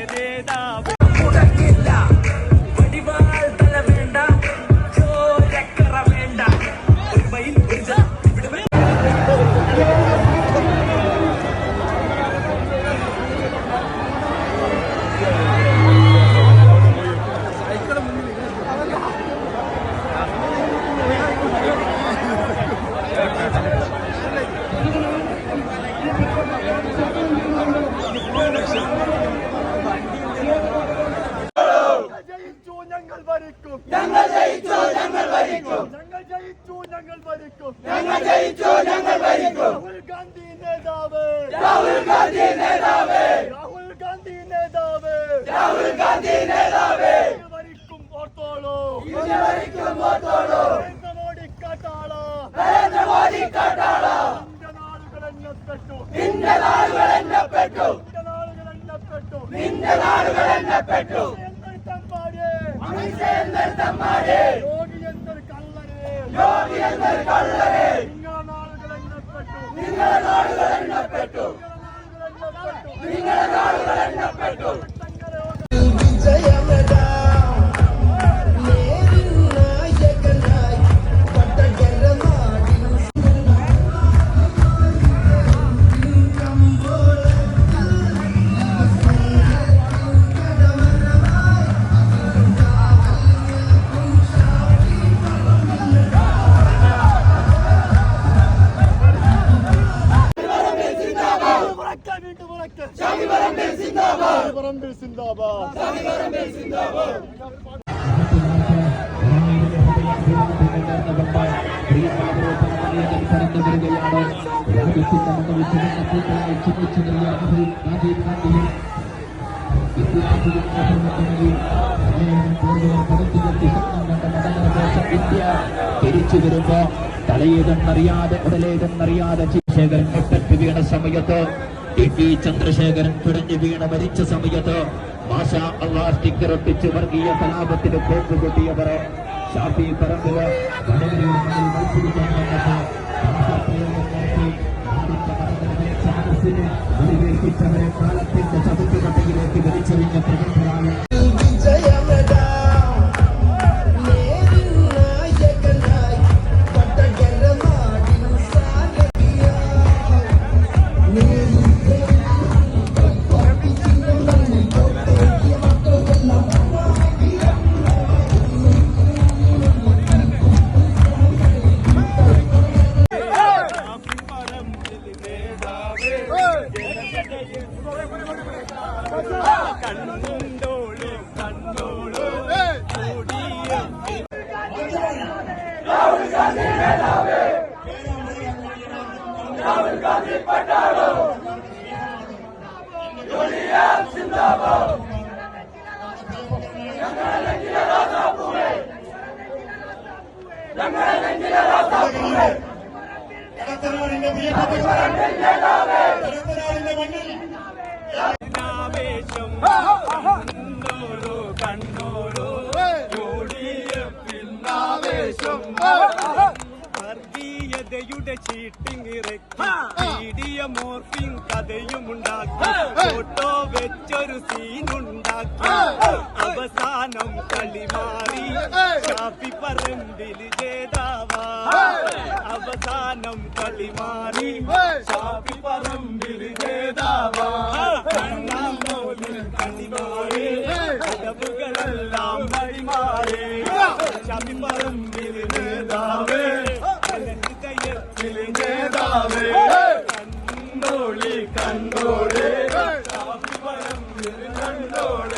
നേതാവ് രാഹുൽ ഗാന്ധി നേതാവ് രാഹുൽ ഗാന്ധി നേതാവ് രാഹുൽ ഗാന്ധി നേതാവ് രാഹുൽ ഗാന്ധി നേതാവ് വരിക്കും ഓർത്തോളൂ വരിക്കും ഓർത്തോളൂ നരേന്ദ്ര മോദി കാട്ടാള നിന്റെ നാളുകൾ എണ്ണപ്പെട്ടു നിന്റെ നാളുകൾ എണ്ണപ്പെട്ടു യോഗി എന്നൊരു കള്ളരെ നിങ്ങളുടെ നാളുകൾ എണ്ണപ്പെട്ടു നിങ്ങളുടെ നാളുകൾ എണ്ണപ്പെട്ടു തിരിച്ചു വരുമ്പോ തലയേതെന്നറിയാതെ ഉടലേതെന്നറിയാതെ ചന്ദ്രശേഖരൻ ഒട്ടറ്റ് വീണ സമയത്ത് ടി ചന്ദ്രശേഖരൻ തുഴഞ്ഞു വീണ മരിച്ച സമയത്ത് മാഷാ അള്ളാഹ് സ്റ്റിക്കർ ഒട്ടിച്ച് വർഗീയ കലാപത്തിന് കോപ്പ് കൊട്ടിയവർ ഷാഫി പറമ്പില് വടകരയുടെ മുന്നിൽ മത്സരിക്കാൻ വന്നപ്പോൾ വെളിവേൽപ്പിച്ചവരെ കാലത്തിന്റെ ചതുട്ടുകൊട്ടയിലേക്ക് വലിച്ചെറിഞ്ഞ പ്രഗത്ഭരായ രാഹുൽ ഗാന്ധി പട്ടാളോ സിന്ദാബാദ് ഞങ്ങളുടെ നെഞ്ചിലെ റോസാപ്പൂവേ ഞങ്ങളുടെ നെഞ്ചിലെ റോസാപ്പൂവേ കടത്തനാടിന്റെ നേതാവേ കടത്തനാടിന്റെ മണ്ണിൽ ആവേശം കണ്ണോരോ യുഡിഎഫിൽ വർഗീയതയുടെ ചീട്ടിങ് ഇറക്കി മോർഫിംഗ് കഥയുമുണ്ടാക്കി ഫോട്ടോ വെച്ചൊരു സീനുണ്ടാക്കി അവസാനം കളി മാറി ഷാഫി പറമ്പിൽ ജേതാവാ അവസാനം കളി മാറി ഷാഫി പറമ്പിൽ ജേതാവാ കളി മാറി കഥവുകളെല്ലാം വഴിമാറി ഷാഫി പറമ്പിൽ നേതാവേ നേതാവേ കണ്ടോളി കണ്ടോളി കണ്ടോളി